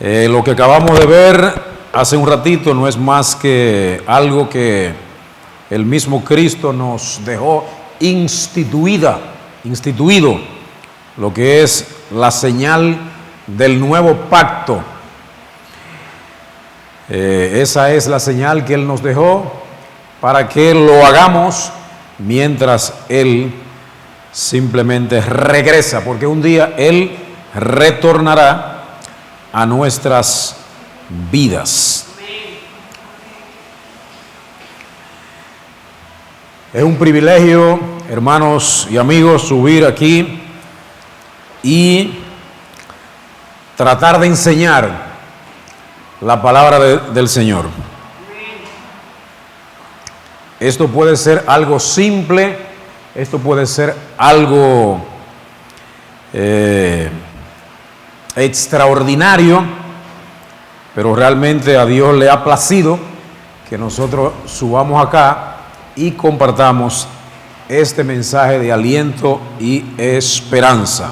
Lo que acabamos de ver hace un ratito no es más que algo que el mismo Cristo nos dejó instituido, lo que es la señal del nuevo pacto. Esa es la señal que Él nos dejó para que lo hagamos mientras Él simplemente regresa, porque un día Él retornará a nuestras vidas. Es un privilegio, hermanos y amigos, subir aquí y tratar de enseñar la palabra del Señor. Esto puede ser algo simple, esto puede ser algo extraordinario, pero realmente a Dios le ha placido que nosotros subamos acá y compartamos este mensaje de aliento y esperanza.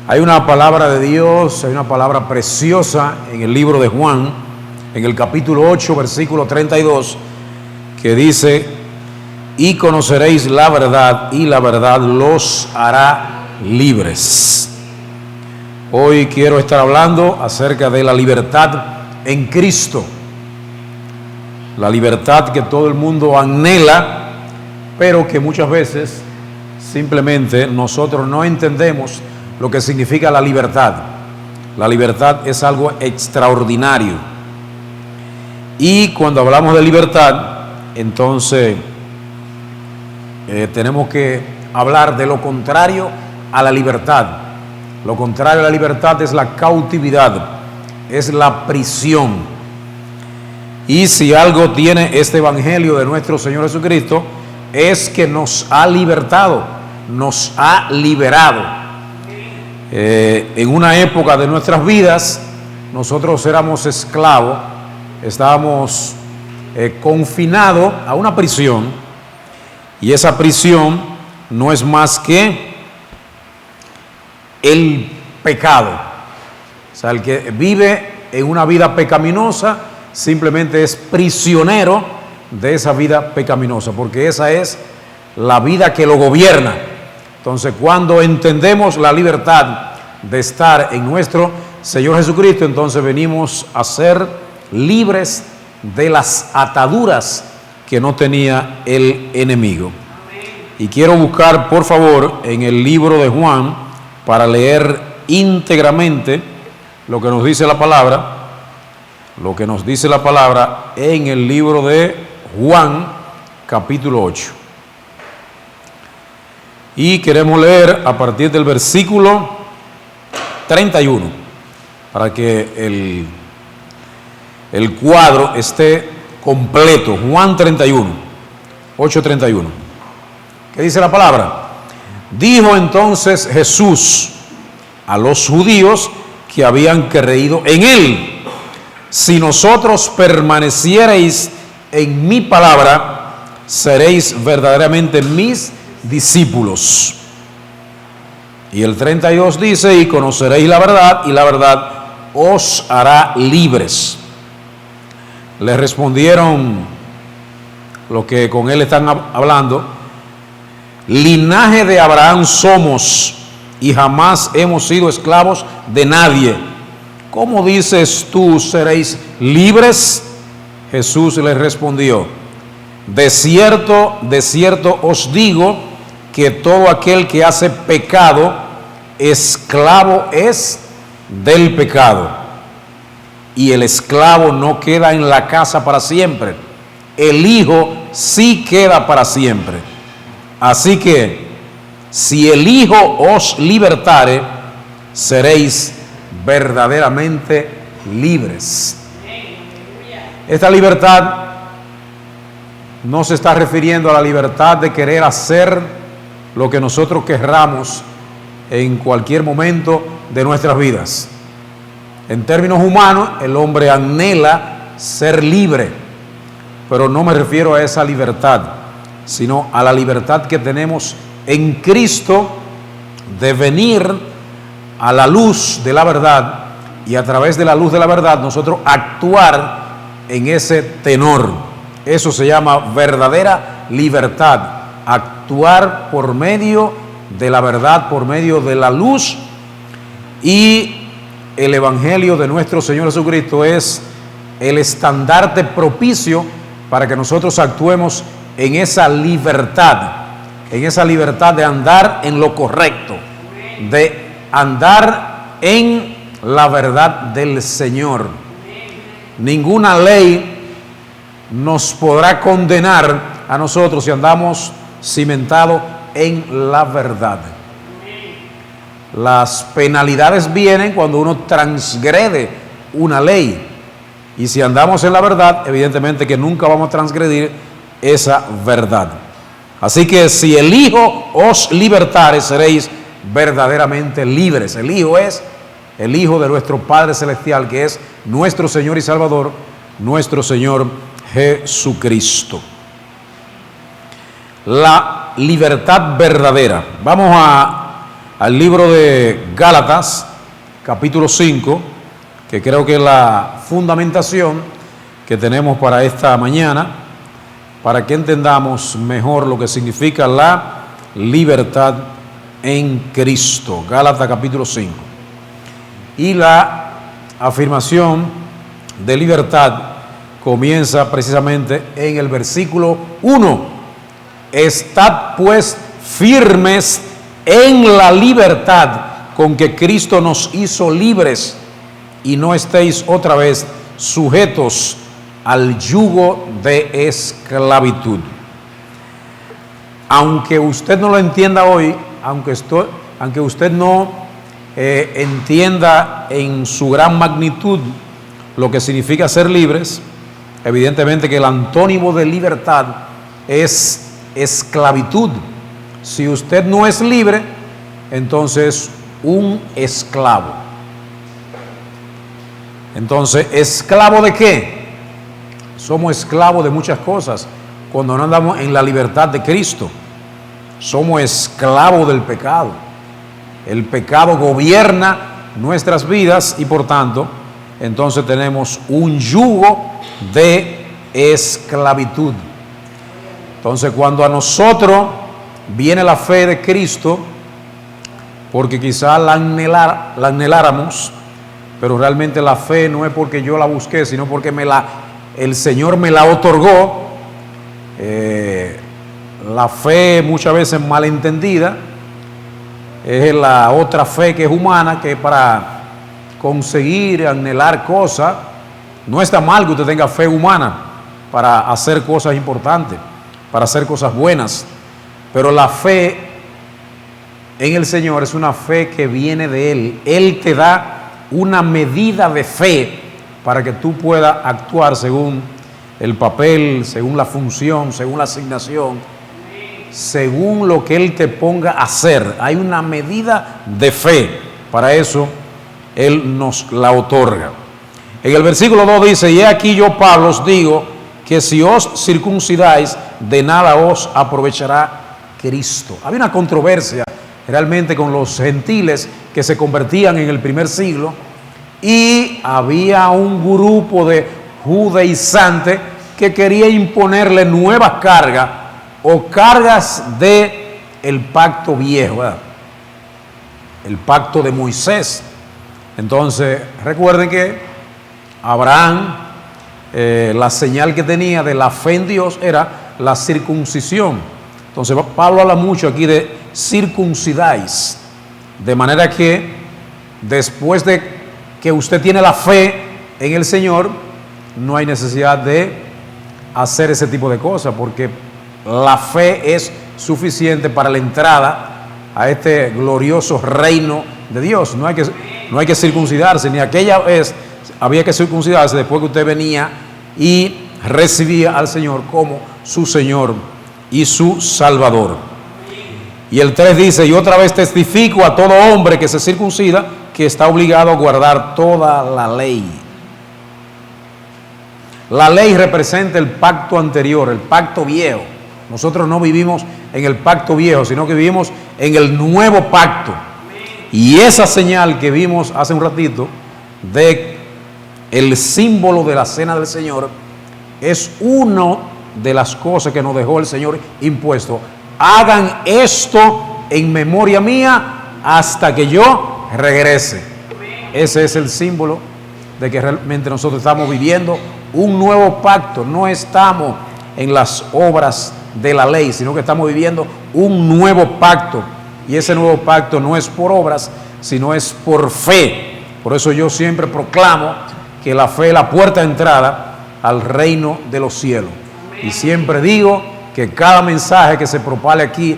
Hay una palabra de Dios, hay una palabra preciosa en el libro de Juan, en el capítulo 8, versículo 32, que dice: y conoceréis la verdad, y la verdad los hará libres. Hoy quiero estar hablando acerca de la libertad en Cristo, la libertad que todo el mundo anhela, pero que muchas veces simplemente nosotros no entendemos lo que significa la libertad. La libertad es algo extraordinario. Y cuando hablamos de libertad, entonces tenemos que hablar de lo contrario a la libertad. Lo contrario a la libertad es la cautividad, es la prisión. Y si algo tiene este evangelio de nuestro Señor Jesucristo, es que nos ha libertado, nos ha liberado. En una época de nuestras vidas, nosotros éramos esclavos, estábamos confinados a una prisión, y esa prisión no es más que el pecado. O sea, el que vive en una vida pecaminosa simplemente es prisionero de esa vida pecaminosa, porque esa es la vida que lo gobierna. Entonces, cuando entendemos la libertad de estar en nuestro Señor Jesucristo, entonces venimos a ser libres de las ataduras que no tenía el enemigo. Y quiero buscar, por favor, en el libro de Juan, para leer íntegramente lo que nos dice la palabra, en el libro de Juan, capítulo 8. Y queremos leer a partir del versículo 31, para que el cuadro esté completo. Juan 31, 8:31. ¿Qué dice la palabra? Dijo entonces Jesús a los judíos que habían creído en Él: si nosotros permaneciereis en mi palabra, seréis verdaderamente mis discípulos. Y el 32 dice: y conoceréis la verdad, y la verdad os hará libres. Le respondieron los que con él están hablando: linaje de Abraham somos, y jamás hemos sido esclavos de nadie. ¿Cómo dices tú seréis libres? Jesús les respondió: de cierto os digo, que todo aquel que hace pecado, esclavo es del pecado. Y el esclavo no queda en la casa para siempre, el Hijo sí queda para siempre. Así que, si el Hijo os libertare, seréis verdaderamente libres. Esta libertad no se está refiriendo a la libertad de querer hacer lo que nosotros querramos en cualquier momento de nuestras vidas. En términos humanos, el hombre anhela ser libre, pero no me refiero a esa libertad, sino a la libertad que tenemos en Cristo de venir a la luz de la verdad y a través de la luz de la verdad nosotros actuar en ese tenor. Eso se llama verdadera libertad, actuar por medio de la verdad, por medio de la luz, y el evangelio de nuestro Señor Jesucristo es el estandarte propicio para que nosotros actuemos en esa libertad de andar en lo correcto, de andar en la verdad del Señor. Ninguna ley nos podrá condenar a nosotros si andamos cimentados en la verdad. Las penalidades vienen cuando uno transgrede una ley, y si andamos en la verdad, evidentemente que nunca vamos a transgredir esa verdad. Así que si el Hijo os libertare, seréis verdaderamente libres. El Hijo es el Hijo de nuestro Padre Celestial, que es nuestro Señor y Salvador, nuestro Señor Jesucristo. La libertad verdadera. Vamos al libro de Gálatas, capítulo 5, que creo que es la fundamentación que tenemos para esta mañana, para que entendamos mejor lo que significa la libertad en Cristo. Gálatas capítulo 5. Y la afirmación de libertad comienza precisamente en el versículo 1. Estad pues firmes en la libertad con que Cristo nos hizo libres, y no estéis otra vez sujetos al yugo de esclavitud. Aunque usted no lo entienda hoy, aunque usted no entienda en su gran magnitud lo que significa ser libres, evidentemente que el antónimo de libertad es esclavitud. Si usted no es libre, entonces un esclavo. Entonces, ¿esclavo de qué? Somos esclavos de muchas cosas cuando no andamos en la libertad de Cristo. Somos esclavos del pecado. El pecado gobierna nuestras vidas y por tanto, entonces tenemos un yugo de esclavitud. Entonces, cuando a nosotros viene la fe de Cristo, porque quizá la anheláramos, pero realmente la fe no es porque yo la busqué, sino porque el Señor me la otorgó. La fe muchas veces malentendida es la otra fe que es humana, que para conseguir, anhelar cosas. No está mal que usted tenga fe humana para hacer cosas importantes, para hacer cosas buenas, pero la fe en el Señor es una fe que viene de Él. Él te da una medida de fe para que tú puedas actuar según el papel, según la función, según la asignación, según lo que Él te ponga a hacer. Hay una medida de fe, para eso Él nos la otorga. En el versículo 2 dice: y he aquí yo, Pablo, os digo que si os circuncidáis, de nada os aprovechará Cristo. Había una controversia realmente con los gentiles que se convertían en el primer siglo, y había un grupo de judaizantes que quería imponerle nuevas cargas o cargas de el pacto viejo, ¿verdad? El pacto de Moisés. Entonces recuerden que Abraham, la señal que tenía de la fe en Dios era la circuncisión. Entonces Pablo habla mucho aquí de circuncidáis, de manera que después de que usted tiene la fe en el Señor, no hay necesidad de hacer ese tipo de cosas, porque la fe es suficiente para la entrada a este glorioso reino de Dios. No hay que circuncidarse, ni aquella vez había que circuncidarse después que usted venía y recibía al Señor como su Señor y su Salvador. Y el 3 dice: y otra vez testifico a todo hombre que se circuncida que está obligado a guardar toda la ley. La ley representa el pacto anterior, el pacto viejo. Nosotros no vivimos en el pacto viejo, sino que vivimos en el nuevo pacto. Y esa señal que vimos hace un ratito de el símbolo de la cena del Señor, es una de las cosas que nos dejó el Señor impuesto. Hagan esto en memoria mía hasta que yo regrese. Ese es el símbolo de que realmente nosotros estamos viviendo un nuevo pacto. No estamos en las obras de la ley, sino que estamos viviendo un nuevo pacto. Y ese nuevo pacto no es por obras, sino es por fe. Por eso yo siempre proclamo que la fe es la puerta de entrada al reino de los cielos. Y siempre digo que cada mensaje que se propale aquí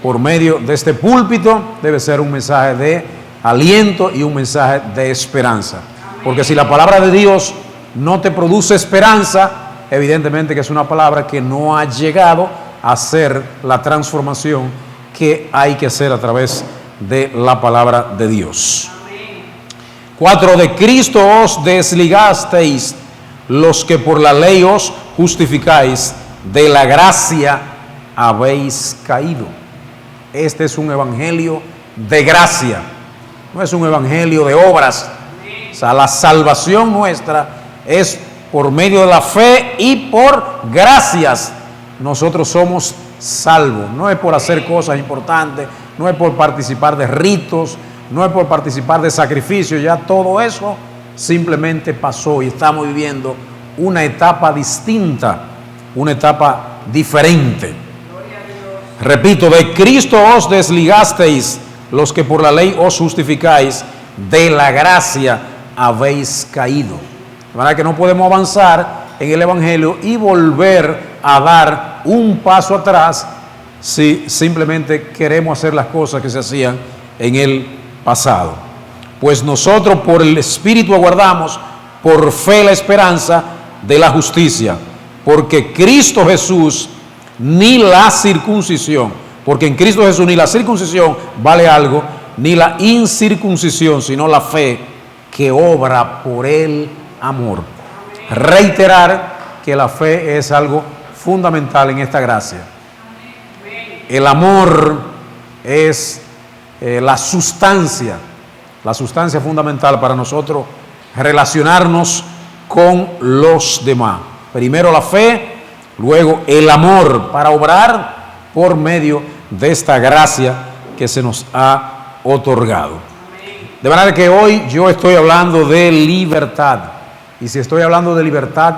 por medio de este púlpito debe ser un mensaje de aliento y un mensaje de esperanza. Porque si la palabra de Dios no te produce esperanza, evidentemente que es una palabra que no ha llegado a hacer la transformación que hay que hacer a través de la palabra de Dios. 4. De Cristo os desligasteis, los que por la ley os justificáis, de la gracia habéis caído. Este es un evangelio de gracia, no es un evangelio de obras. O sea, la salvación nuestra es por medio de la fe y por gracias. Nosotros somos salvos, no es por hacer cosas importantes, no es por participar de ritos, no es por participar de sacrificios. Ya todo eso simplemente pasó y estamos viviendo una etapa distinta, una etapa diferente. Repito, de Cristo os desligasteis, los que por la ley os justificáis, de la gracia habéis caído. De manera que no podemos avanzar en el evangelio y volver a dar un paso atrás si simplemente queremos hacer las cosas que se hacían en el pasado. Pues nosotros por el Espíritu aguardamos por fe la esperanza de la justicia, porque Cristo Jesús ni la circuncisión, porque en Cristo Jesús ni la circuncisión vale algo, ni la incircuncisión, sino la fe que obra por el amor. Reiterar que la fe es algo fundamental en esta gracia. El amor es la sustancia fundamental para nosotros relacionarnos con los demás. Primero la fe, luego el amor para obrar por medio de esta gracia que se nos ha otorgado. De manera que hoy yo estoy hablando de libertad. Y si estoy hablando de libertad,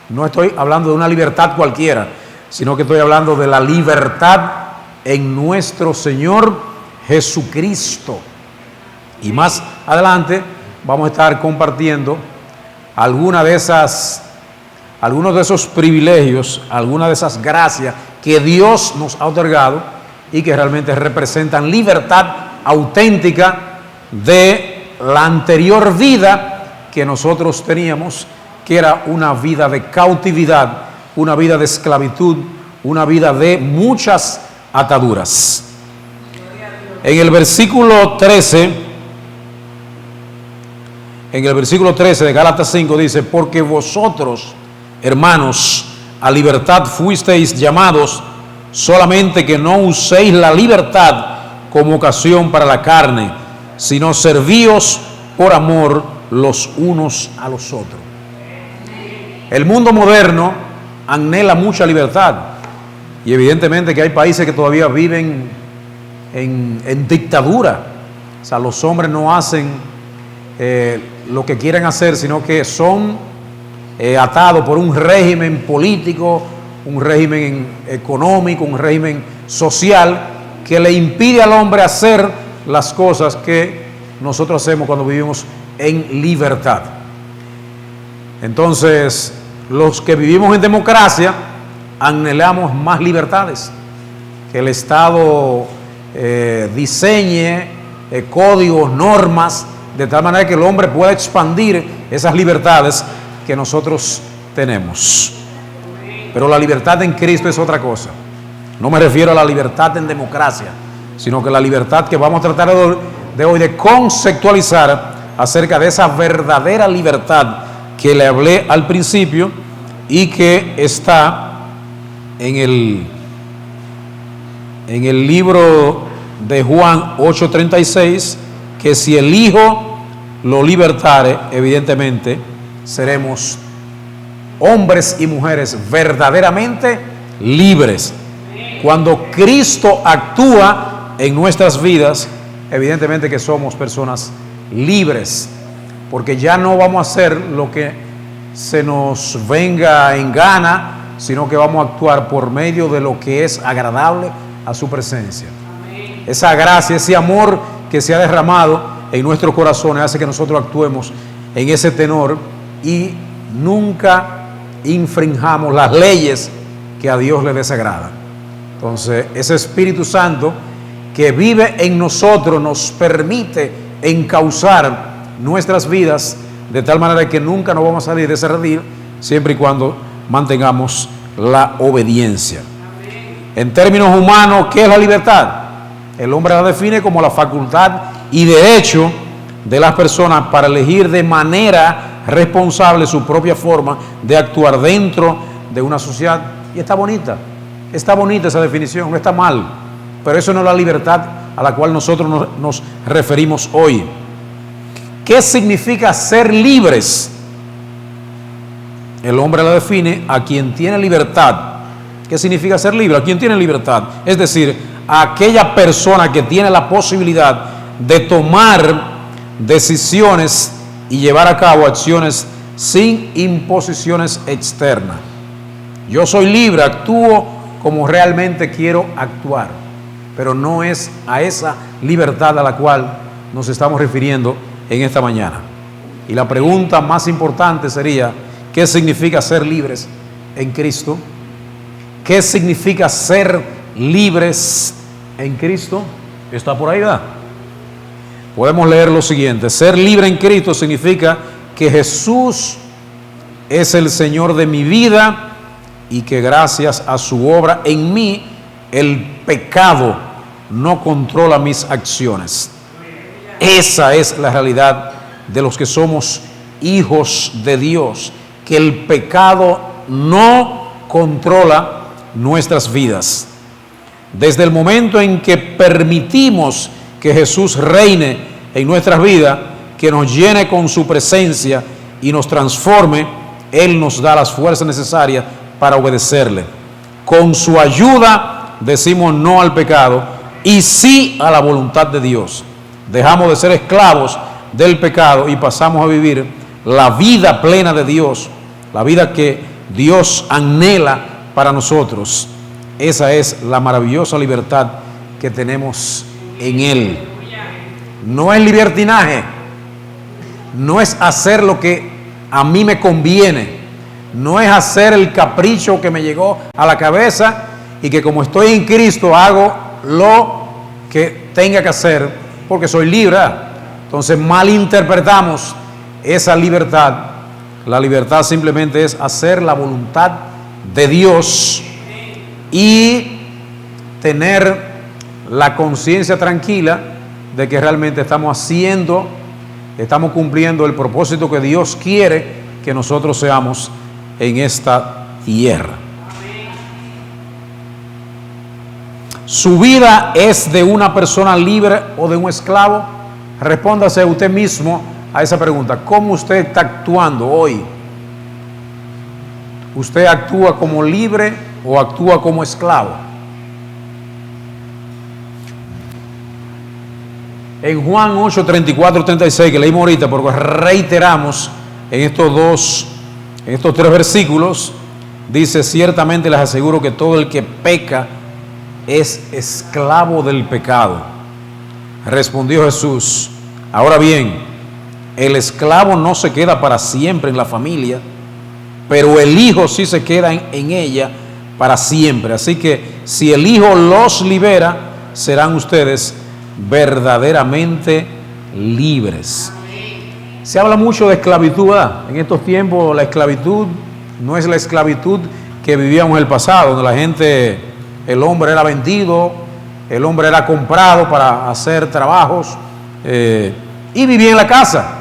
no estoy hablando de una libertad cualquiera, sino que estoy hablando de la libertad en nuestro Señor Jesucristo. Y más adelante vamos a estar compartiendo algunos de esos privilegios, algunas de esas gracias que Dios nos ha otorgado y que realmente representan libertad auténtica de la anterior vida que nosotros teníamos, que era una vida de cautividad, una vida de esclavitud, una vida de muchas ataduras. En el versículo 13 de Gálatas 5 dice: porque vosotros, hermanos, a libertad fuisteis llamados, solamente que no uséis la libertad como ocasión para la carne, sino servíos por amor los unos a los otros. El mundo moderno anhela mucha libertad, y evidentemente que hay países que todavía viven en dictadura. O sea, los hombres no hacen lo que quieren hacer, sino que son atados por un régimen político, un régimen económico, un régimen social que le impide al hombre hacer las cosas que nosotros hacemos cuando vivimos en libertad. Entonces, los que vivimos en democracia anhelamos más libertades, que el Estado diseñe códigos, normas, de tal manera que el hombre pueda expandir esas libertades que nosotros tenemos. Pero la libertad en Cristo es otra cosa. No me refiero a la libertad en democracia, sino que la libertad que vamos a tratar de hoy de conceptualizar acerca de esa verdadera libertad que le hablé al principio y que está en el libro de Juan 8:36, que si el Hijo lo libertare, evidentemente seremos hombres y mujeres verdaderamente libres. Cuando Cristo actúa en nuestras vidas, evidentemente que somos personas libres, porque ya no vamos a hacer lo que se nos venga en gana, sino que vamos a actuar por medio de lo que es agradable a su presencia. Amén. Esa gracia, ese amor que se ha derramado en nuestros corazones hace que nosotros actuemos en ese tenor y nunca infringamos las leyes que a Dios le desagradan. Entonces, ese Espíritu Santo que vive en nosotros nos permite encauzar nuestras vidas de tal manera que nunca nos vamos a salir de ese redil, siempre y cuando mantengamos la obediencia. En términos humanos, ¿qué es la libertad? El hombre la define como la facultad y derecho de las personas para elegir de manera responsable su propia forma de actuar dentro de una sociedad. Y está bonita esa definición, no está mal, pero eso no es la libertad a la cual nosotros nos referimos hoy. ¿Qué significa ser libres? El hombre la define a quien tiene libertad. ¿Qué significa ser libre? A quien tiene libertad. Es decir, a aquella persona que tiene la posibilidad de tomar decisiones y llevar a cabo acciones sin imposiciones externas. Yo soy libre, actúo como realmente quiero actuar, pero no es a esa libertad a la cual nos estamos refiriendo en esta mañana. Y la pregunta más importante sería: ¿qué significa ser libres en Cristo? ¿Qué significa ser libres en Cristo? Está por ahí, ¿verdad? Podemos leer lo siguiente: ser libre en Cristo significa que Jesús es el Señor de mi vida y que gracias a su obra en mí, el pecado no controla mis acciones. Esa es la realidad de los que somos hijos de Dios, que el pecado no controla nuestras vidas. Desde el momento en que permitimos que Jesús reine en nuestras vidas, que nos llene con su presencia y nos transforme, Él nos da las fuerzas necesarias para obedecerle. Con su ayuda decimos no al pecado y sí a la voluntad de Dios. Dejamos de ser esclavos del pecado y pasamos a vivir la vida plena de Dios, la vida que Dios anhela para nosotros. Esa es la maravillosa libertad que tenemos en Él. No es libertinaje, no es hacer lo que a mí me conviene, no es hacer el capricho que me llegó a la cabeza y que como estoy en Cristo hago lo que tenga que hacer porque soy libre. Entonces malinterpretamos esa libertad. La libertad simplemente es hacer la voluntad de Dios y tener la conciencia tranquila de que realmente estamos cumpliendo el propósito que Dios quiere que nosotros seamos en esta tierra. ¿Su vida es de una persona libre o de un esclavo? Respóndase usted mismo a esa pregunta. ¿Cómo usted está actuando hoy? ¿Usted actúa como libre o actúa como esclavo? En Juan 8, 34, 36, que leímos ahorita, porque reiteramos en estos tres versículos, dice: ciertamente les aseguro que todo el que peca es esclavo del pecado. Respondió Jesús: ahora bien, el esclavo no se queda para siempre en la familia, pero el hijo sí se queda en ella para siempre. Así que si el hijo los libera, serán ustedes verdaderamente libres. Se habla mucho de esclavitud, ¿verdad? En estos tiempos la esclavitud no es la esclavitud que vivíamos en el pasado, donde el hombre era vendido, el hombre era comprado para hacer trabajos y vivía en la casa.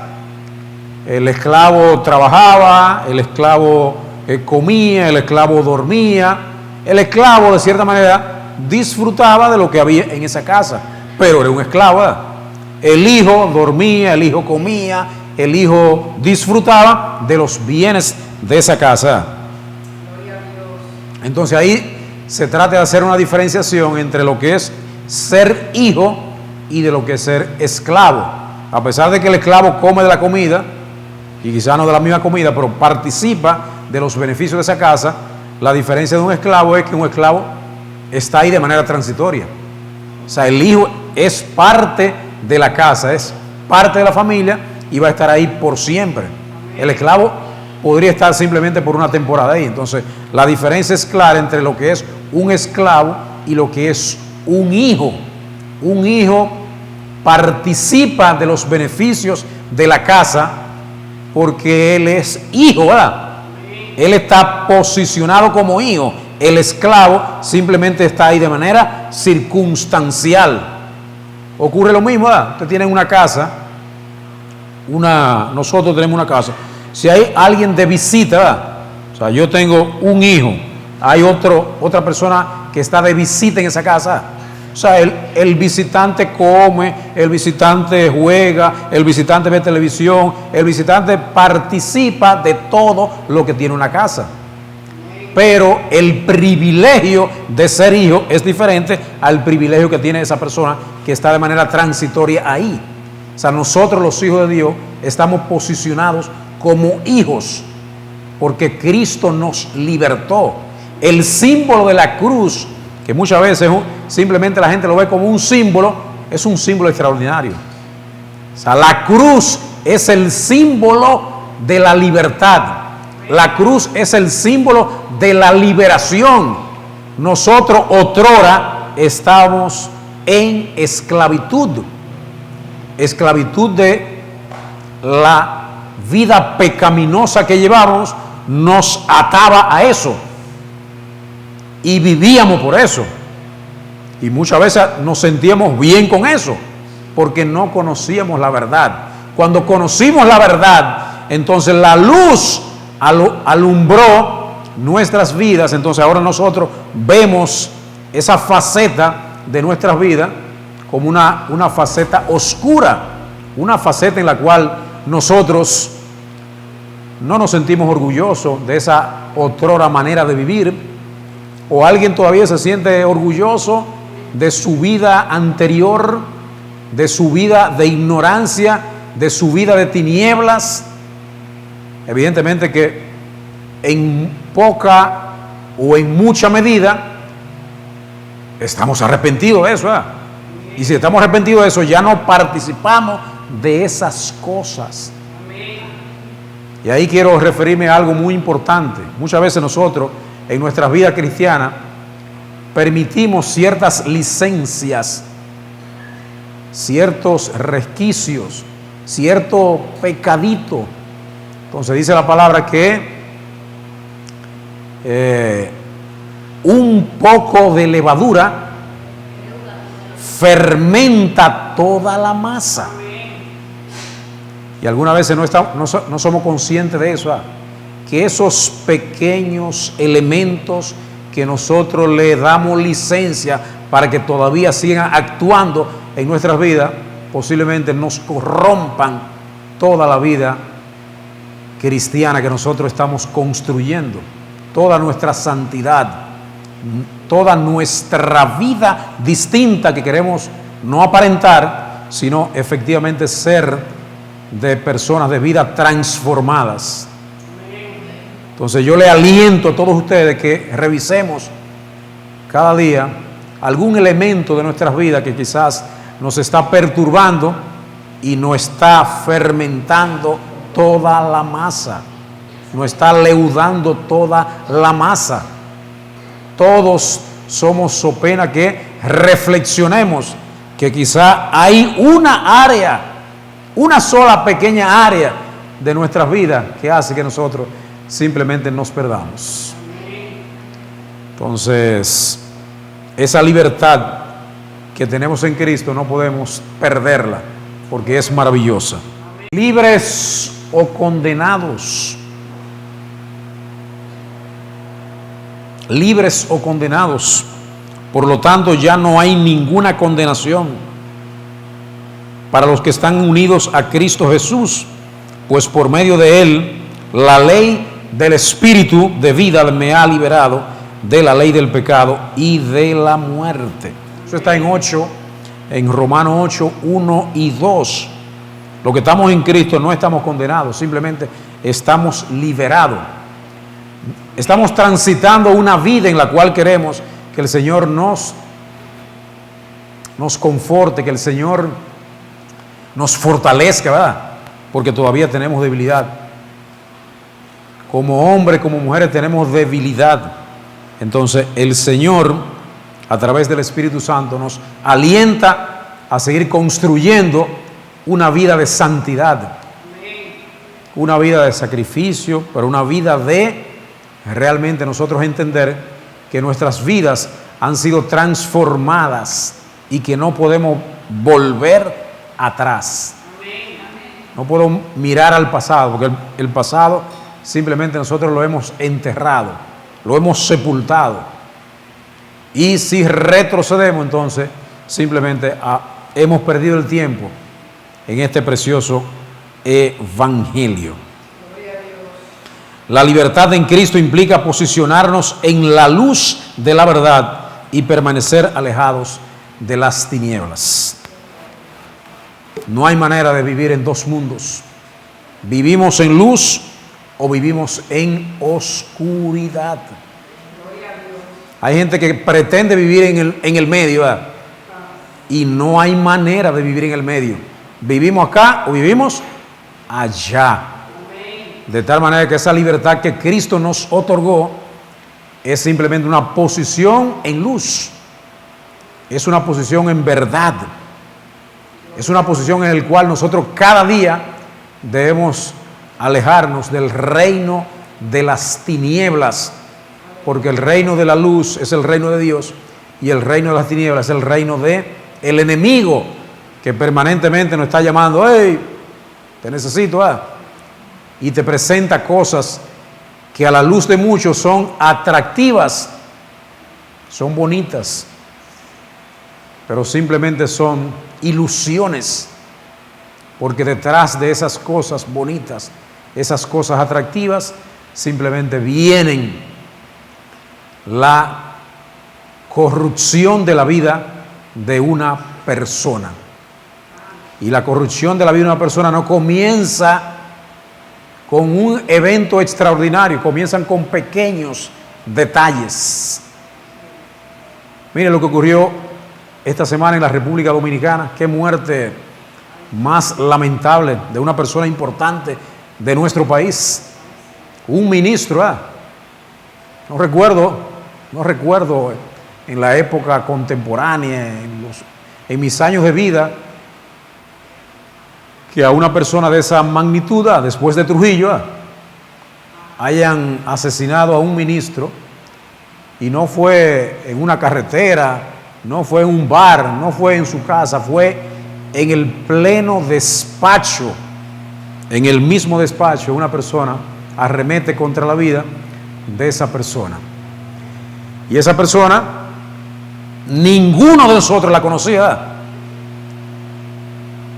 El esclavo trabajaba, el esclavo comía, el esclavo dormía, el esclavo de cierta manera disfrutaba de lo que había en esa casa, pero era un esclavo, ¿verdad? El hijo dormía, el hijo comía, el hijo disfrutaba de los bienes de esa casa. Entonces ahí se trata de hacer una diferenciación entre lo que es ser hijo y de lo que es ser esclavo. A pesar de que el esclavo come de la comida, y quizá no de la misma comida, pero participa de los beneficios de esa casa, la diferencia de un esclavo es que un esclavo está ahí de manera transitoria. O sea, el hijo es parte de la casa, es parte de la familia y va a estar ahí por siempre. El esclavo podría estar simplemente por una temporada ahí. Entonces, la diferencia es clara entre lo que es un esclavo y lo que es un hijo. Un hijo participa de los beneficios de la casa porque él es hijo, ¿verdad? Él está posicionado como hijo. El esclavo simplemente está ahí de manera circunstancial. Ocurre lo mismo, ¿verdad? Usted tiene una casa, nosotros tenemos una casa. Si hay alguien de visita, ¿verdad? O sea, yo tengo un hijo, hay otra persona que está de visita en esa casa. O sea, el visitante come, el visitante juega, el visitante ve televisión, el visitante participa de todo lo que tiene una casa. Pero el privilegio de ser hijo es diferente al privilegio que tiene esa persona que está de manera transitoria ahí. O sea, nosotros los hijos de Dios estamos posicionados como hijos porque Cristo nos libertó. El símbolo de la cruz, que muchas veces simplemente la gente lo ve como un símbolo, es un símbolo extraordinario. O sea, la cruz es el símbolo de la libertad. La cruz es el símbolo de la liberación. Nosotros otrora estamos en esclavitud. Esclavitud de la vida pecaminosa que llevamos nos ataba a eso. Y vivíamos por eso. Y muchas veces nos sentíamos bien con eso, porque no conocíamos la verdad. Cuando conocimos la verdad, entonces la luz alumbró nuestras vidas. Entonces ahora nosotros vemos esa faceta de nuestras vidas como una faceta oscura, una faceta en la cual nosotros no nos sentimos orgullosos de esa otrora manera de vivir. O alguien todavía se siente orgulloso de su vida anterior, de su vida de ignorancia, de su vida de tinieblas. Evidentemente que en poca o en mucha medida estamos arrepentidos de eso, ¿verdad? Y si estamos arrepentidos de eso, ya no participamos de esas cosas. Y ahí quiero referirme a algo muy importante. Muchas veces nosotros en nuestra vida cristiana permitimos ciertas licencias, ciertos resquicios, cierto pecadito. Entonces dice la palabra que un poco de levadura fermenta toda la masa. Y algunas veces no somos conscientes de eso, que esos pequeños elementos que nosotros le damos licencia para que todavía sigan actuando en nuestras vidas, posiblemente nos corrompan toda la vida cristiana que nosotros estamos construyendo, toda nuestra santidad, toda nuestra vida distinta que queremos no aparentar, sino efectivamente ser de personas de vida transformadas. Entonces yo le aliento a todos ustedes que revisemos cada día algún elemento de nuestras vidas que quizás nos está perturbando y nos está fermentando toda la masa, nos está leudando toda la masa. Todos somos so pena que reflexionemos que quizá hay una área, una sola pequeña área de nuestras vidas que hace que nosotros simplemente nos perdamos. Entonces, esa libertad que tenemos en Cristo no podemos perderla porque es maravillosa. Libres o condenados. Libres o condenados. Por lo tanto, ya no hay ninguna condenación. para los que están unidos a Cristo Jesús, pues por medio de Él la ley del Espíritu de vida me ha liberado de la ley del pecado y de la muerte. Eso está en Romanos 8, 1 y 2. Los que estamos en Cristo no estamos condenados, simplemente estamos liberados. Estamos transitando una vida en la cual queremos que el Señor nos conforte, que el Señor nos fortalezca, ¿verdad? Porque todavía tenemos debilidad. Como hombres, como mujeres tenemos debilidad. Entonces el Señor, a través del Espíritu Santo, nos alienta a seguir construyendo una vida de santidad, una vida de sacrificio, pero una vida de realmente nosotros entender que nuestras vidas han sido transformadas y que no podemos volver atrás. No puedo mirar al pasado, porque el pasado simplemente nosotros lo hemos enterrado, lo hemos sepultado. Y si retrocedemos, entonces simplemente hemos perdido el tiempo en este precioso evangelio. La libertad en Cristo implica posicionarnos en la luz de la verdad y permanecer alejados de las tinieblas. No hay manera de vivir en dos mundos. Vivimos en luz o vivimos en oscuridad. Hay gente que pretende vivir en el medio, ¿verdad? Y no hay manera de vivir en el medio. Vivimos acá o vivimos allá. De tal manera que esa libertad que Cristo nos otorgó es simplemente una posición en luz. Es una posición en verdad. Es una posición en la cual nosotros cada día debemos alejarnos del reino de las tinieblas, porque el reino de la luz es el reino de Dios y el reino de las tinieblas es el reino de el enemigo, que permanentemente nos está llamando, hey, te necesito, y te presenta cosas que a la luz de muchos son atractivas, son bonitas, pero simplemente son ilusiones, porque detrás de esas cosas bonitas, esas cosas atractivas, simplemente vienen la corrupción de la vida de una persona. Y la corrupción de la vida de una persona no comienza con un evento extraordinario, comienzan con pequeños detalles. Mire lo que ocurrió esta semana en la República Dominicana. Qué muerte más lamentable de una persona importante de nuestro país. Un ministro, no recuerdo en la época contemporánea, en mis años de vida, que a una persona de esa magnitud, después de Trujillo, hayan asesinado a un ministro, y no fue en una carretera, no fue en un bar, no fue en su casa, fue en el pleno despacho, en el mismo despacho. Una persona arremete contra la vida de esa persona. Y esa persona, ninguno de nosotros la conocía.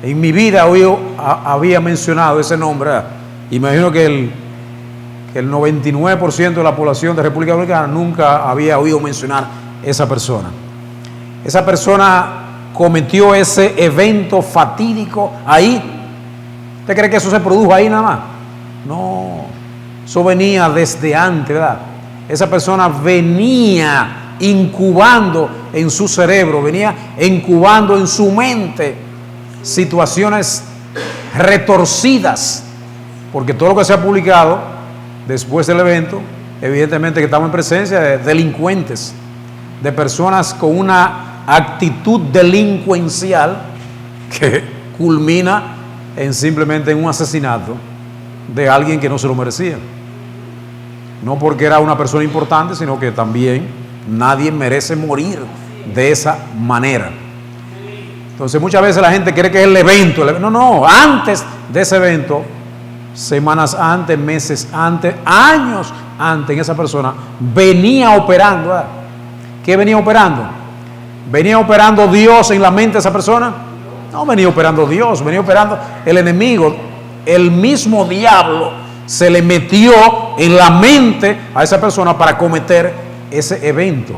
En mi vida había mencionado ese nombre. Imagino que el 99% de la población de República Dominicana nunca había oído mencionar esa persona. Esa persona cometió ese evento fatídico ahí. ¿Usted cree que eso se produjo ahí nada más? No, eso venía desde antes, ¿verdad? Esa persona venía incubando en su cerebro, venía incubando en su mente situaciones retorcidas, porque todo lo que se ha publicado después del evento, evidentemente que estamos en presencia de delincuentes, de personas con una actitud delincuencial que culmina simplemente en un asesinato de alguien que no se lo merecía. No porque era una persona importante, sino que también nadie merece morir de esa manera. Entonces muchas veces la gente cree que es el evento. No, antes de ese evento, semanas antes, meses antes, años antes, esa persona venía operando. ¿Qué venía operando? ¿Venía operando Dios en la mente de esa persona? No venía operando Dios, venía operando el enemigo. El mismo diablo se le metió en la mente a esa persona para cometer ese evento.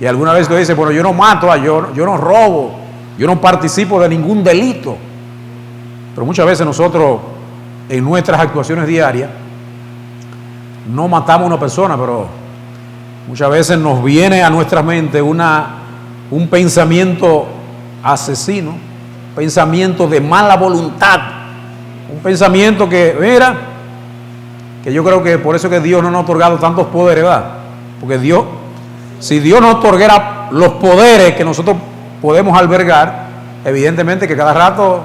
Y alguna vez tú dices, bueno, yo no mato, yo no robo, yo no participo de ningún delito. Pero muchas veces nosotros, en nuestras actuaciones diarias, no matamos a una persona, pero muchas veces nos viene a nuestra mente un pensamiento asesino, un pensamiento de mala voluntad, un pensamiento que, mira, que yo creo que por eso que Dios no nos ha otorgado tantos poderes, ¿verdad? Porque Dios, si Dios nos otorgara los poderes que nosotros podemos albergar, evidentemente que cada rato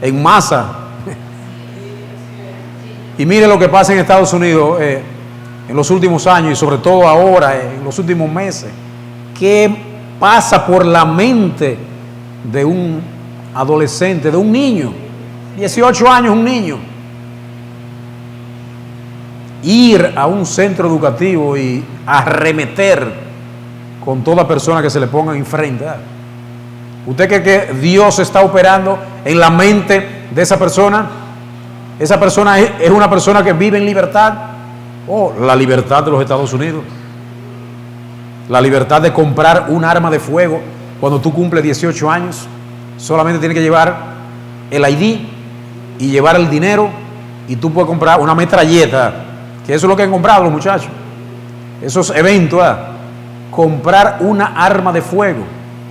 en masa. Y mire lo que pasa en Estados Unidos en los últimos años y sobre todo ahora, en los últimos meses. ¿Qué pasa por la mente de un adolescente, de un niño? 18 años, un niño. Ir a un centro educativo y arremeter con toda persona que se le ponga enfrente. ¿Usted cree que Dios está operando en la mente de esa persona? Esa persona es una persona que vive en libertad. Oh, la libertad de los Estados Unidos. La libertad de comprar un arma de fuego cuando tú cumples 18 años. Solamente tienes que llevar el ID y llevar el dinero y tú puedes comprar una metralleta, que eso es lo que han comprado los muchachos. Esos eventos, comprar una arma de fuego.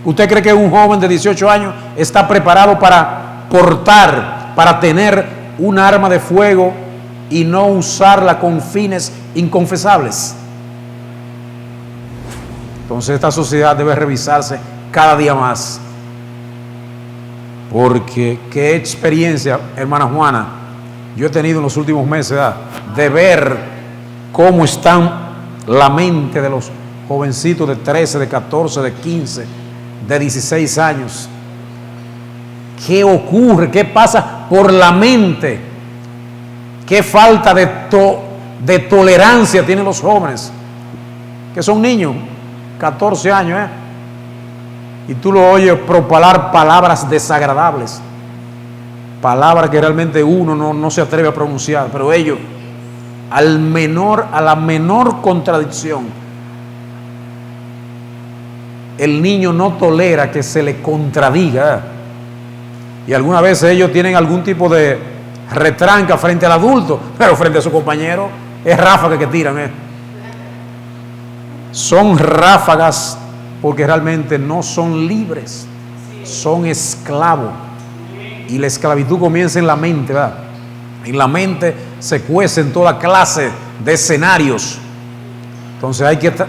¿Usted cree que un joven de 18 años está preparado para portar, para tener un arma de fuego y no usarla con fines inconfesables? Entonces esta sociedad debe revisarse cada día más. Porque qué experiencia, hermana Juana, yo he tenido en los últimos meses, de ver cómo están la mente de los jovencitos de 13, de 14, de 15, de 16 años. ¿Qué ocurre? ¿Qué pasa por la mente? ¿Qué falta de tolerancia tienen los jóvenes? Que son niños, 14 años, y tú lo oyes propalar palabras desagradables, palabras que realmente uno no se atreve a pronunciar, pero ellos, a la menor contradicción, el niño no tolera que se le contradiga. Y algunas veces ellos tienen algún tipo de retranca frente al adulto, pero frente a su compañero es ráfaga que tiran. Son ráfagas porque realmente no son libres, son esclavos. Y la esclavitud comienza en la mente, ¿verdad? En la mente se cuecen toda clase de escenarios. Entonces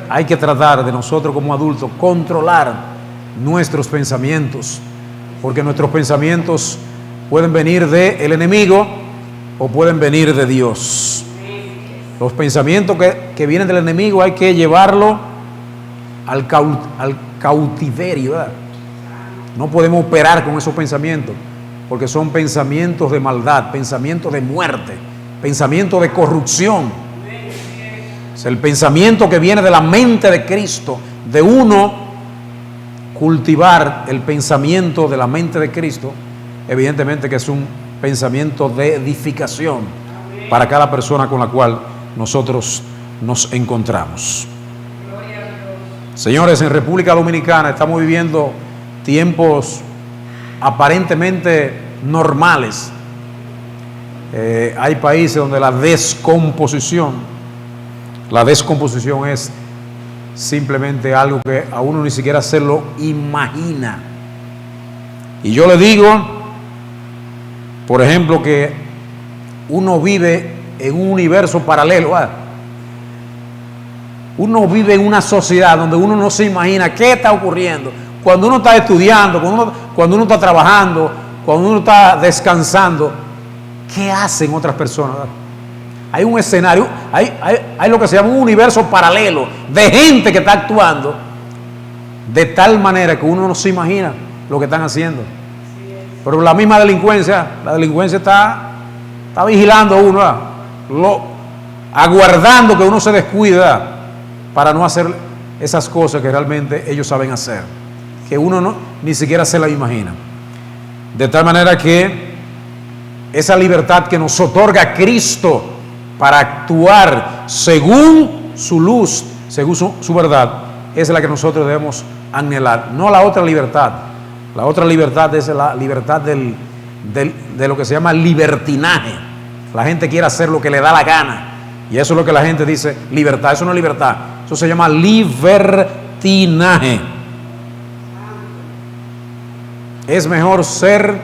hay que tratar de nosotros como adultos controlar nuestros pensamientos, porque nuestros pensamientos pueden venir del enemigo o pueden venir de Dios. Los pensamientos que vienen del enemigo hay que llevarlo al cautiverio, ¿verdad? No podemos operar con esos pensamientos, porque son pensamientos de maldad, pensamientos de muerte, pensamientos de corrupción. Es el pensamiento que viene de la mente de Cristo, de uno cultivar el pensamiento de la mente de Cristo, evidentemente que es un pensamiento de edificación para cada persona con la cual nosotros nos encontramos. Señores, en República Dominicana estamos viviendo tiempos aparentemente normales. Hay países donde la descomposición es simplemente algo que a uno ni siquiera se lo imagina. Y yo le digo, por ejemplo, que uno vive en un universo paralelo. Uno vive en una sociedad donde uno no se imagina qué está ocurriendo. Cuando uno está estudiando, cuando uno está trabajando, cuando uno está descansando, ¿qué hacen otras personas? Hay un escenario, hay lo que se llama un universo paralelo de gente que está actuando de tal manera que uno no se imagina lo que están haciendo. Pero la misma delincuencia, está vigilando a uno, aguardando que uno se descuida para no hacer esas cosas que realmente ellos saben hacer. que uno ni siquiera se la imagina. De tal manera que esa libertad que nos otorga Cristo para actuar según su luz, según su verdad, es la que nosotros debemos anhelar, no la otra libertad. La otra libertad es la libertad de lo que se llama libertinaje. La gente quiere hacer lo que le da la gana, y eso es lo que la gente dice libertad. Eso no es libertad, eso se llama libertinaje. Es mejor ser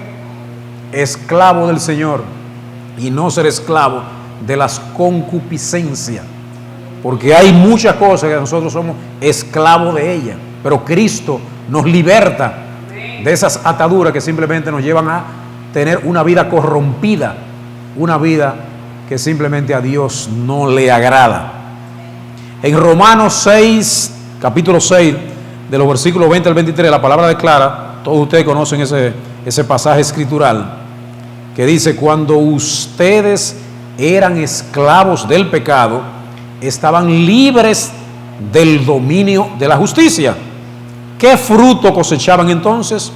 esclavo del Señor y no ser esclavo de las concupiscencias, porque hay muchas cosas que nosotros somos esclavos de ellas, pero Cristo nos liberta de esas ataduras que simplemente nos llevan a tener una vida corrompida, una vida que simplemente a Dios no le agrada. En Romanos 6, capítulo 6, de los versículos 20 al 23, la palabra declara, todos ustedes conocen ese pasaje escritural, que dice: cuando ustedes eran esclavos del pecado, estaban libres del dominio de la justicia. ¿Qué fruto cosechaban entonces?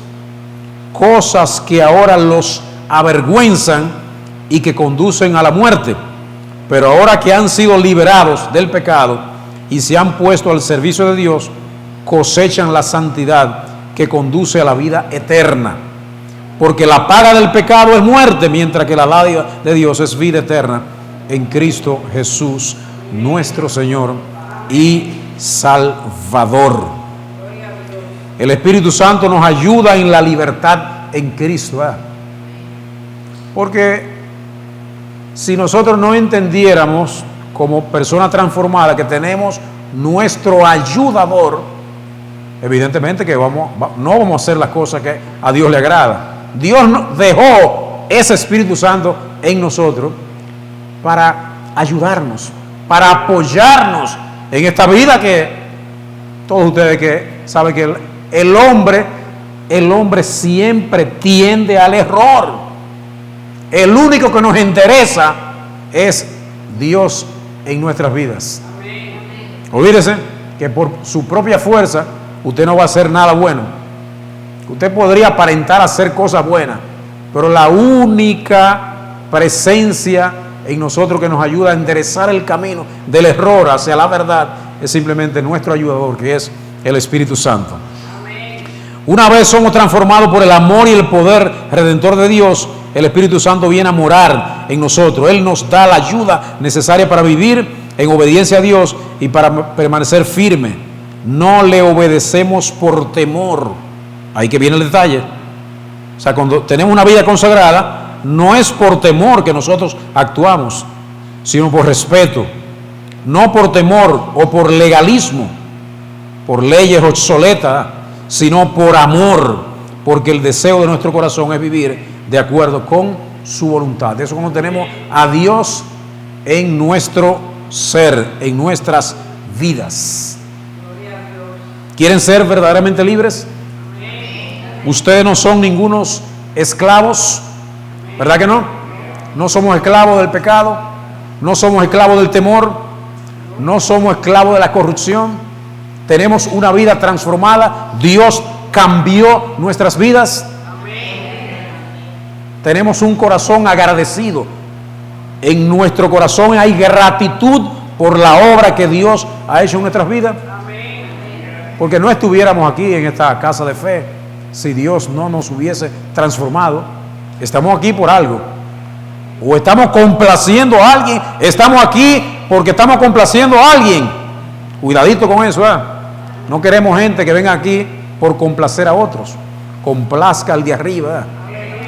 Cosas que ahora los avergüenzan y que conducen a la muerte. Pero ahora que han sido liberados del pecado y se han puesto al servicio de Dios, cosechan la santidad que conduce a la vida eterna. Porque la paga del pecado es muerte, mientras que la dádiva de Dios es vida eterna en Cristo Jesús, nuestro Señor y Salvador. El Espíritu Santo nos ayuda en la libertad en Cristo. Porque si nosotros no entendiéramos como persona transformada que tenemos nuestro ayudador, evidentemente que no vamos a hacer las cosas que a Dios le agrada. Dios dejó ese Espíritu Santo en nosotros para ayudarnos, para apoyarnos en esta vida que todos ustedes que saben que el hombre siempre tiende al error. El único que nos interesa es Dios en nuestras vidas. Olvídese que por su propia fuerza usted no va a hacer nada bueno. Usted podría aparentar hacer cosas buenas, pero la única presencia en nosotros que nos ayuda a enderezar el camino del error hacia la verdad es simplemente nuestro ayudador, que es el Espíritu Santo. Una vez somos transformados por el amor y el poder redentor de Dios, el Espíritu Santo viene a morar en nosotros. Él nos da la ayuda necesaria para vivir en obediencia a Dios y para permanecer firme. No le obedecemos por temor. Ahí que viene el detalle. O sea, cuando tenemos una vida consagrada, no es por temor que nosotros actuamos, sino por respeto. No por temor o por legalismo, por leyes obsoletas, sino por amor, porque el deseo de nuestro corazón es vivir de acuerdo con su voluntad. Eso cuando tenemos a Dios en nuestro ser, en nuestras vidas. ¿Quieren ser verdaderamente libres? Ustedes no son ningunos esclavos, ¿verdad que no? No somos esclavos del pecado, no somos esclavos del temor, no somos esclavos de la corrupción. Tenemos una vida transformada. Dios cambió nuestras vidas. Tenemos un corazón agradecido. En nuestro corazón hay gratitud por la obra que Dios ha hecho en nuestras vidas. Porque no estuviéramos aquí en esta casa de fe si Dios no nos hubiese transformado. Estamos aquí por algo. O estamos complaciendo a alguien. Estamos aquí porque estamos complaciendo a alguien. Cuidadito con eso, No queremos gente que venga aquí por complacer a otros. Complazca al de arriba.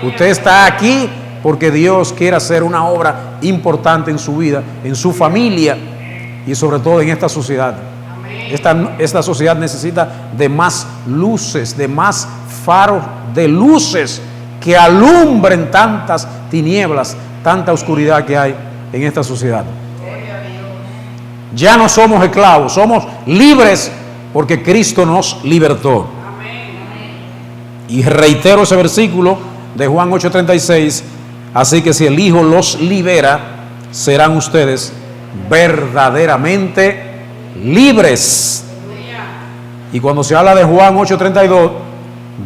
Usted está aquí porque Dios quiere hacer una obra importante en su vida, en su familia y sobre todo en esta sociedad. Esta sociedad necesita de más luces, de más faros de luces que alumbren tantas tinieblas, tanta oscuridad que hay en esta sociedad. Ya no somos esclavos, somos libres porque Cristo nos libertó. Y reitero ese versículo de Juan 8:36, así que si el Hijo los libera, serán ustedes verdaderamente libres. Y cuando se habla de Juan 8:32,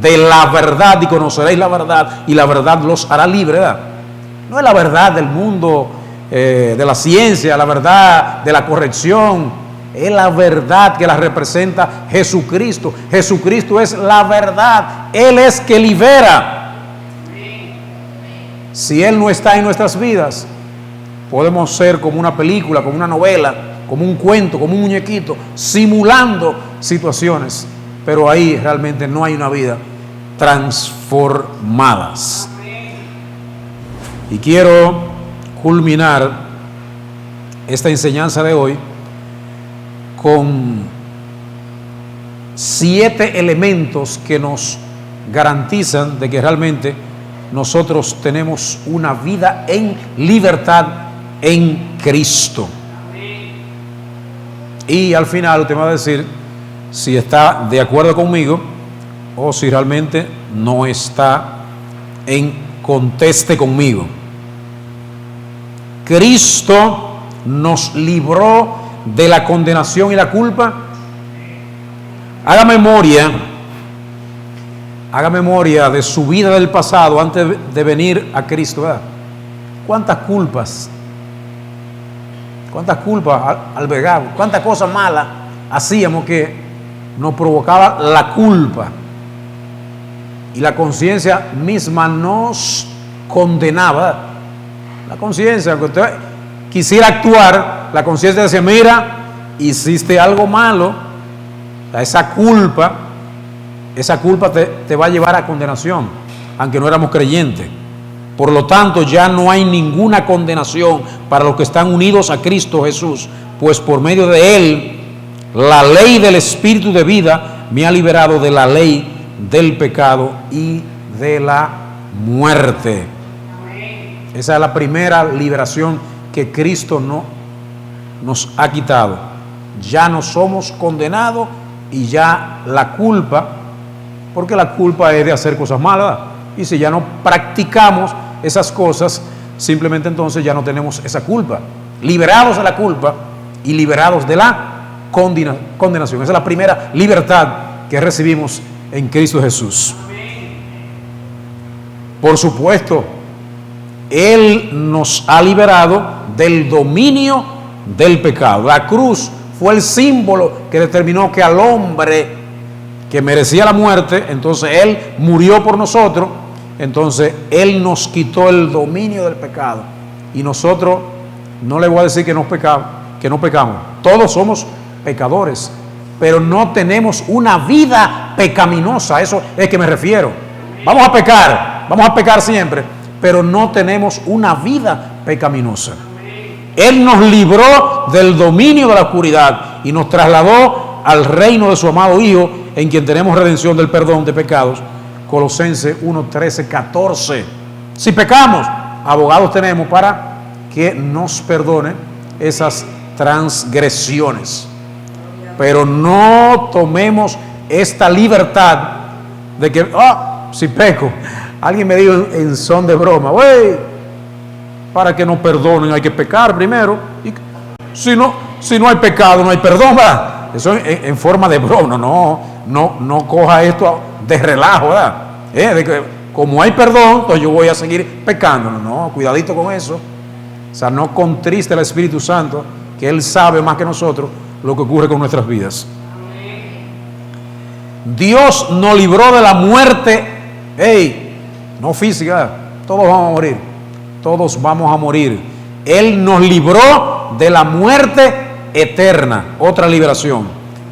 de la verdad, y conoceréis la verdad, y la verdad los hará libres, ¿verdad? No es la verdad del mundo, de la ciencia, la verdad de la corrección, es la verdad que la representa Jesucristo. Jesucristo es la verdad, Él es que libera. Si Él no está en nuestras vidas, podemos ser como una película, como una novela, como un cuento, como un muñequito, simulando situaciones, pero ahí realmente no hay una vida transformadas. Y quiero culminar esta enseñanza de hoy con 7 elementos que nos garantizan de que realmente nosotros tenemos una vida en libertad en Cristo. Y al final usted me va a decir si está de acuerdo conmigo o si realmente no está en conteste conmigo. Cristo nos libró de la condenación y la culpa. Haga memoria de su vida del pasado antes de venir a Cristo, ¿verdad? ¿Cuántas culpas albergamos? ¿Cuántas cosas malas hacíamos que nos provocaba la culpa? Y la conciencia misma nos condenaba. La conciencia, aunque usted quisiera actuar, la conciencia decía, mira, hiciste algo malo. Esa culpa te va a llevar a condenación, aunque no éramos creyentes. Por lo tanto, ya no hay ninguna condenación para los que están unidos a Cristo Jesús, pues por medio de Él, la ley del Espíritu de vida me ha liberado de la ley del pecado y de la muerte. Esa es la primera liberación que Cristo nos ha quitado. Ya no somos condenados y ya la culpa, porque la culpa es de hacer cosas malas, y si ya no practicamos esas cosas, simplemente entonces ya no tenemos esa culpa. Liberados de la culpa y liberados de la condenación. Esa es la primera libertad que recibimos en Cristo Jesús. Por supuesto, Él nos ha liberado del dominio del pecado. La cruz fue el símbolo que determinó que al hombre que merecía la muerte, entonces Él murió por nosotros, entonces Él nos quitó el dominio del pecado. Y nosotros, no le voy a decir que no pecamos, todos somos pecadores, pero no tenemos una vida pecaminosa, a eso es que me refiero. Vamos a pecar siempre, pero no tenemos una vida pecaminosa. Él nos libró del dominio de la oscuridad y nos trasladó al reino de su amado Hijo, en quien tenemos redención del perdón de pecados. Colosenses 1, 13, 14. Si pecamos, abogados tenemos para que nos perdone esas transgresiones. Pero no tomemos esta libertad de que, si peco, alguien me dijo en son de broma, para que nos perdonen hay que pecar primero. Y si no hay pecado, no hay perdón, ¿verdad? Eso en forma de broma. No coja esto de relajo, ¿verdad? De que como hay perdón, entonces yo voy a seguir pecando. No, cuidadito con eso. O sea, no contriste al Espíritu Santo, que Él sabe más que nosotros lo que ocurre con nuestras vidas. Dios nos libró de la muerte, no física, todos vamos a morir. Él nos libró de la muerte eterna, otra liberación,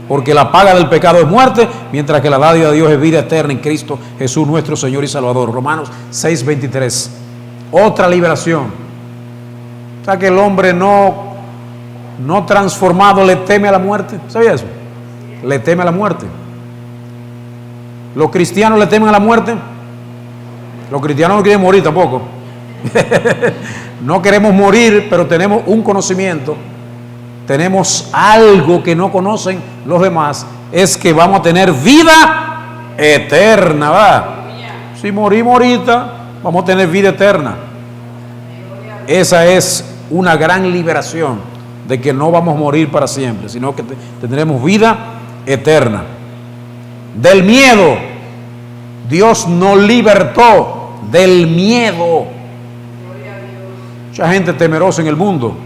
porque la paga del pecado es muerte, mientras que la dádiva de Dios es vida eterna en Cristo Jesús nuestro Señor y Salvador. Romanos 6:23, otra liberación. O sea que el hombre no transformado le teme a la muerte. ¿Sabía eso? Le teme a la muerte. ¿Los cristianos le temen a la muerte? Los cristianos no quieren morir tampoco. No queremos morir, pero tenemos un conocimiento, tenemos algo que no conocen los demás, es que vamos a tener vida eterna, ¿verdad? Si morimos ahorita, vamos a tener vida eterna. Esa es una gran liberación, de que no vamos a morir para siempre, sino que tendremos vida eterna. del miedo. Dios nos libertó del miedo. Mucha gente temerosa en el mundo.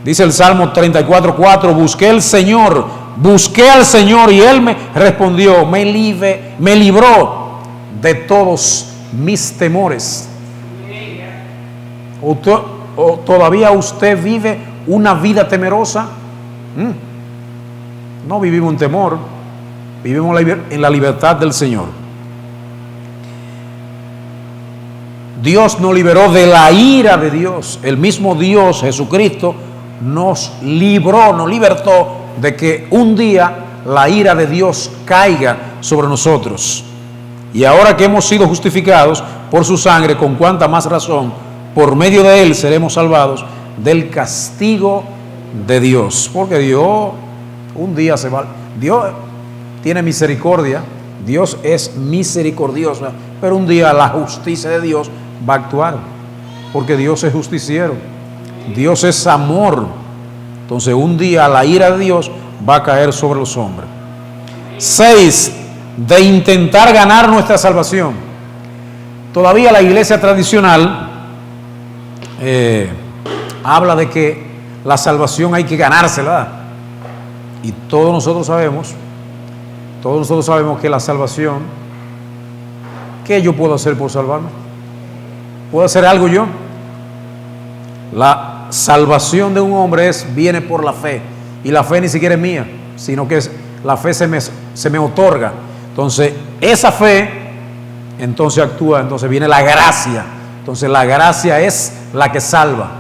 Dice el Salmo 34:4, busqué al Señor y Él me respondió, me libró de todos mis temores. ¿O todavía usted vive una vida temerosa? No vivimos en temor, vivimos en la libertad del Señor. Dios nos liberó de la ira de Dios. El mismo Dios, Jesucristo, nos libertó de que un día la ira de Dios caiga sobre nosotros. Y ahora que hemos sido justificados por su sangre, con cuánta más razón, por medio de Él seremos salvados del castigo de Dios. Porque Dios un día se va. Dios tiene misericordia, Dios es misericordioso, pero un día la justicia de Dios va a actuar, porque Dios es justiciero, Dios es amor. Entonces un día la ira de Dios va a caer sobre los hombres. 6. De intentar ganar nuestra salvación. Todavía la iglesia tradicional habla de que la salvación hay que ganársela. Y todos nosotros sabemos que la salvación, ¿qué yo puedo hacer por salvarme? ¿Puedo hacer algo yo? La salvación de un hombre viene por la fe, y la fe ni siquiera es mía, sino que la fe se me otorga. Entonces esa fe entonces actúa, entonces viene la gracia. Entonces la gracia es la que salva,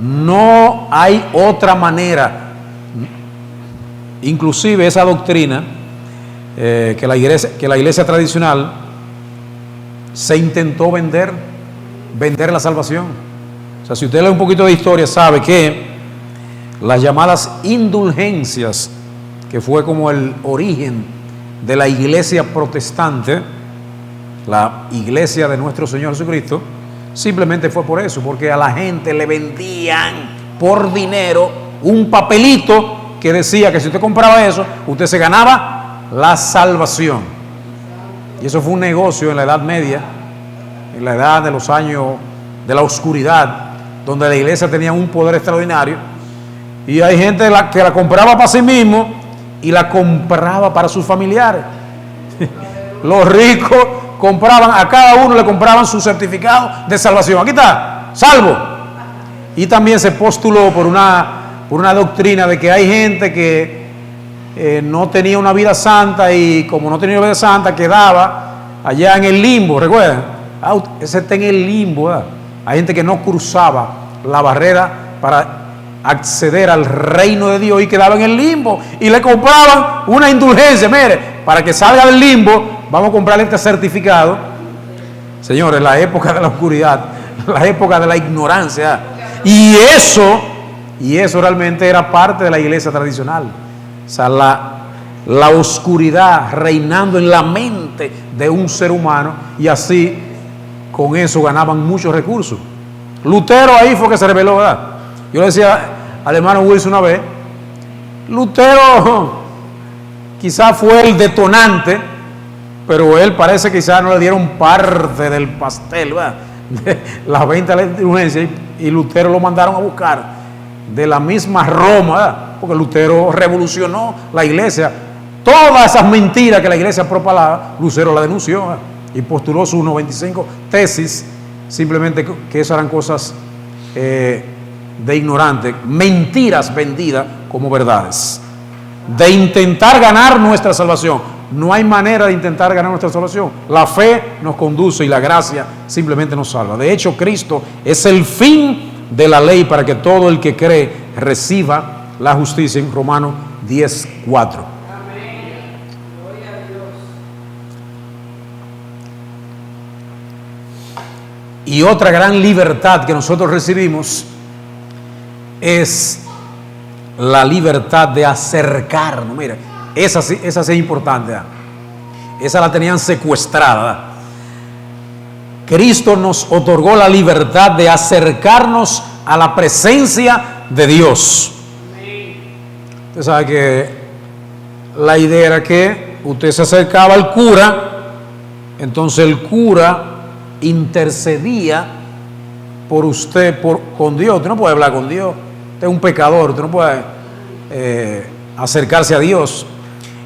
no hay otra manera. Inclusive esa doctrina que la iglesia tradicional se intentó vender la salvación. O sea, si usted lee un poquito de historia, sabe que las llamadas indulgencias, que fue como el origen de la iglesia protestante, la iglesia de nuestro Señor Jesucristo, simplemente fue por eso, porque a la gente le vendían por dinero un papelito que decía que si usted compraba eso, usted se ganaba la salvación. Y eso fue un negocio en la Edad Media, en la edad de los años de la oscuridad, donde la iglesia tenía un poder extraordinario, y hay gente que la compraba para sí mismo y la compraba para sus familiares. Los ricos compraban, a cada uno le compraban su certificado de salvación. Aquí está, salvo. Y también se postuló por una doctrina de que hay gente que no tenía una vida santa, y como no tenía una vida santa quedaba allá en el limbo. ¿Recuerdan? Ese está en el limbo, ¿verdad? Hay gente que no cruzaba la barrera para acceder al reino de Dios y quedaba en el limbo, y le compraban una indulgencia. Mire, para que salga del limbo vamos a comprarle este certificado. Señores, la época de la oscuridad, la época de la ignorancia, y eso realmente era parte de la iglesia tradicional. O sea, la oscuridad reinando en la mente de un ser humano, y así con eso ganaban muchos recursos. Lutero ahí fue que se rebeló, ¿verdad? Yo le decía al hermano Wilson una vez, Lutero quizás fue el detonante, pero él parece que quizás no le dieron parte del pastel, ¿verdad? De las 20 leyes de indulgencia, y Lutero lo mandaron a buscar de la misma Roma, ¿verdad? Porque Lutero revolucionó la iglesia. Todas esas mentiras que la iglesia propalaba, Lutero la denunció, ¿verdad? Y postuló sus 95 tesis, simplemente que esas eran cosas de ignorantes, mentiras vendidas como verdades. De intentar ganar nuestra salvación. No hay manera de intentar ganar nuestra salvación. La fe nos conduce y la gracia simplemente nos salva. De hecho, Cristo es el fin de la ley para que todo el que cree reciba la justicia, en Romanos 10:4. Y otra gran libertad que nosotros recibimos es la libertad de acercarnos. Mira, esa sí es importante, ¿verdad? Esa la tenían secuestrada, ¿verdad? Cristo nos otorgó la libertad de acercarnos a la presencia de Dios. Usted sabe que la idea era que usted se acercaba al cura, entonces el cura intercedía por usted con Dios. Usted no puede hablar con Dios, usted es un pecador, usted no puede acercarse a Dios.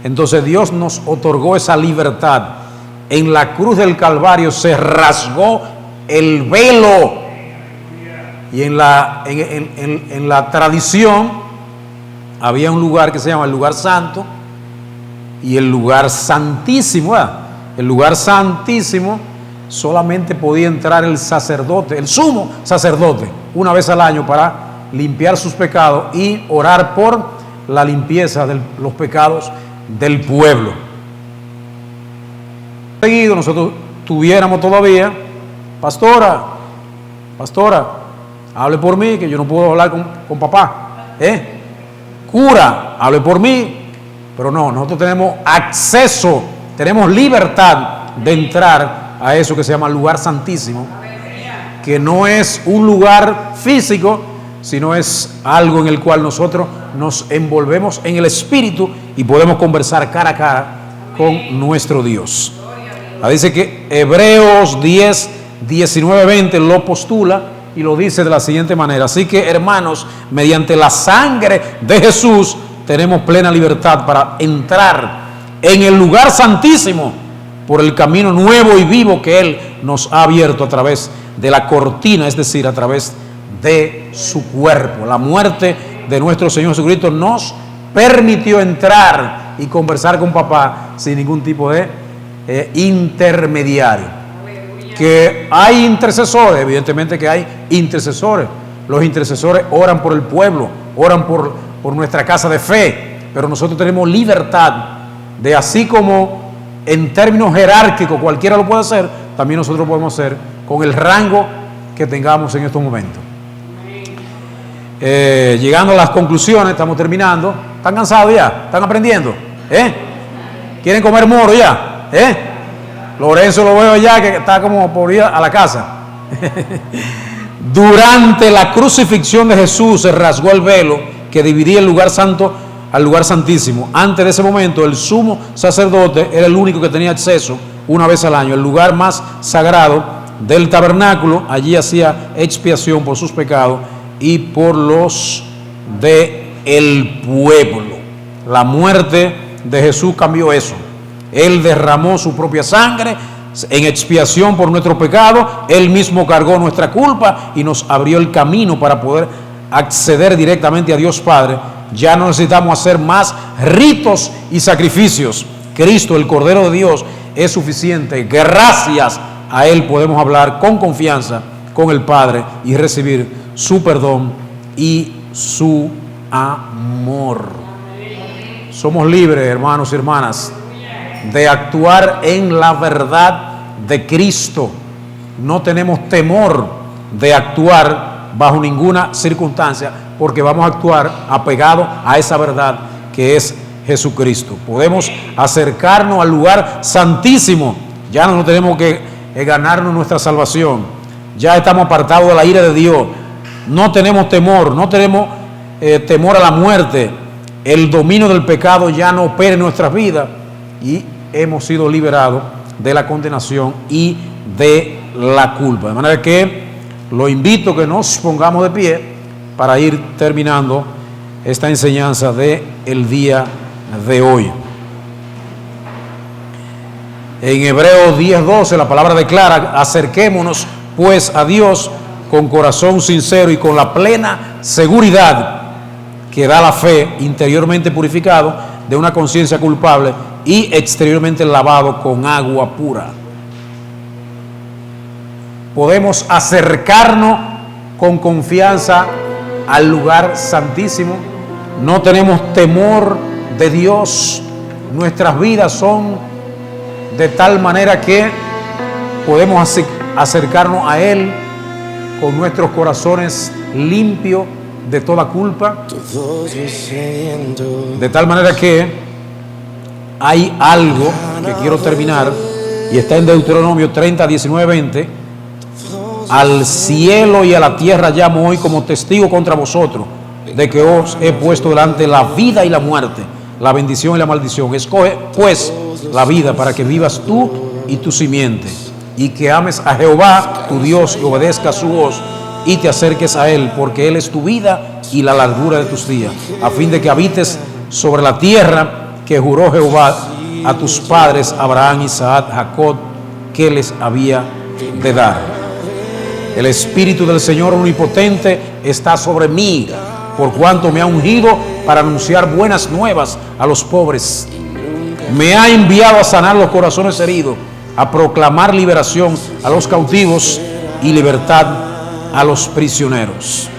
Entonces Dios nos otorgó esa libertad. En la cruz del Calvario se rasgó el velo. Y en la tradición había un lugar que se llama el lugar santo y el lugar santísimo. ¿Verdad? El lugar santísimo solamente podía entrar el sacerdote, el sumo sacerdote, una vez al año para limpiar sus pecados y orar por la limpieza de los pecados del pueblo. Seguido nosotros tuviéramos todavía, pastora, hable por mí, que yo no puedo hablar con papá. Cura, hable por mí. Pero no, nosotros tenemos acceso, tenemos libertad de entrar a eso que se llama lugar santísimo, que no es un lugar físico, sino es algo en el cual nosotros nos envolvemos en el espíritu y podemos conversar cara a cara con nuestro Dios. Dice que Hebreos 10, 19, 20 lo postula y lo dice de la siguiente manera: así que, hermanos, mediante la sangre de Jesús tenemos plena libertad para entrar en el lugar santísimo por el camino nuevo y vivo que Él nos ha abierto a través de la cortina, es decir, a través de su cuerpo. La muerte de nuestro Señor Jesucristo nos permitió entrar y conversar con papá sin ningún tipo de intermediario. Que hay intercesores, evidentemente que hay intercesores. Los intercesores oran por el pueblo, oran por nuestra casa de fe, pero nosotros tenemos libertad de, así como en términos jerárquicos cualquiera lo puede hacer, también nosotros podemos hacer con el rango que tengamos en estos momentos. Llegando a las conclusiones, estamos terminando. ¿Están cansados ya? ¿Están aprendiendo? ¿Quieren comer moro ya? Lorenzo lo veo ya que está como por ir a la casa. Durante la crucifixión de Jesús se rasgó el velo que dividía el lugar santo al lugar santísimo. Antes de ese momento, el sumo sacerdote era el único que tenía acceso una vez al año, el lugar más sagrado del tabernáculo. Allí hacía expiación por sus pecados y por los del pueblo. La muerte de Jesús cambió eso. Él derramó su propia sangre en expiación por nuestros pecados. Él mismo cargó nuestra culpa y nos abrió el camino para poder acceder directamente a Dios Padre. Ya no necesitamos hacer más ritos y sacrificios. Cristo, el Cordero de Dios, es suficiente. Gracias a Él podemos hablar con confianza con el Padre y recibir su perdón y su amor. Somos libres, hermanos y hermanas, de actuar en la verdad de Cristo. No tenemos temor de actuar bajo ninguna circunstancia, porque vamos a actuar apegado a esa verdad que es Jesucristo. Podemos acercarnos al lugar santísimo. Ya no tenemos que ganarnos nuestra salvación. Ya estamos apartados de la ira de Dios. No tenemos temor, no tenemos temor a la muerte. El dominio del pecado ya no opera en nuestras vidas y hemos sido liberados de la condenación y de la culpa. De manera que lo invito a que nos pongamos de pie para ir terminando esta enseñanza del día de hoy. En Hebreos 10:12 la palabra declara: acerquémonos pues a Dios con corazón sincero y con la plena seguridad que da la fe, interiormente purificado de una conciencia culpable y exteriormente lavado con agua pura. Podemos acercarnos con confianza al lugar santísimo. No tenemos temor de Dios. Nuestras vidas son de tal manera que podemos acercarnos a Él con nuestros corazones limpios de toda culpa. De tal manera que hay algo que quiero terminar y está en Deuteronomio 30, 19, 20. Al cielo y a la tierra llamo hoy como testigo contra vosotros de que os he puesto delante la vida y la muerte, la bendición y la maldición. Escoge pues la vida para que vivas tú y tu simiente, y que ames a Jehová, tu Dios, y obedezcas su voz y te acerques a Él, porque Él es tu vida y la largura de tus días, a fin de que habites sobre la tierra que juró Jehová a tus padres, Abraham, Isaac, Jacob, que les había de dar. El Espíritu del Señor Omnipotente está sobre mí, por cuanto me ha ungido para anunciar buenas nuevas a los pobres. Me ha enviado a sanar los corazones heridos, a proclamar liberación a los cautivos y libertad a los prisioneros.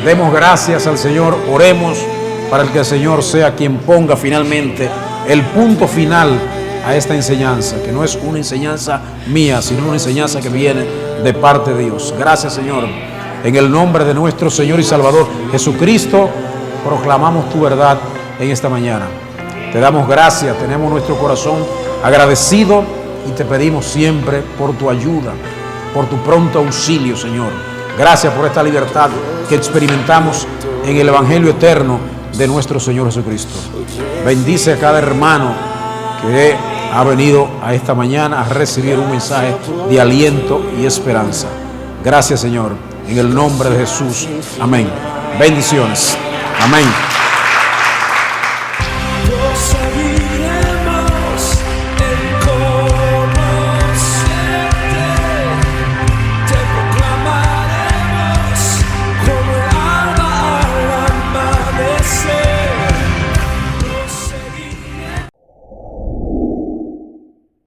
Demos gracias al Señor, oremos para que el Señor sea quien ponga finalmente el punto final a esta enseñanza, que no es una enseñanza mía, sino una enseñanza que viene de parte de Dios. Gracias, Señor. En el nombre de nuestro Señor y Salvador Jesucristo, proclamamos tu verdad en esta mañana. Te damos gracias, tenemos nuestro corazón agradecido y te pedimos siempre por tu ayuda, por tu pronto auxilio, Señor. Gracias por esta libertad que experimentamos en el Evangelio eterno de nuestro Señor Jesucristo. Bendice a cada hermano que ha venido a esta mañana a recibir un mensaje de aliento y esperanza. Gracias, Señor, en el nombre de Jesús. Amén. Bendiciones. Amén.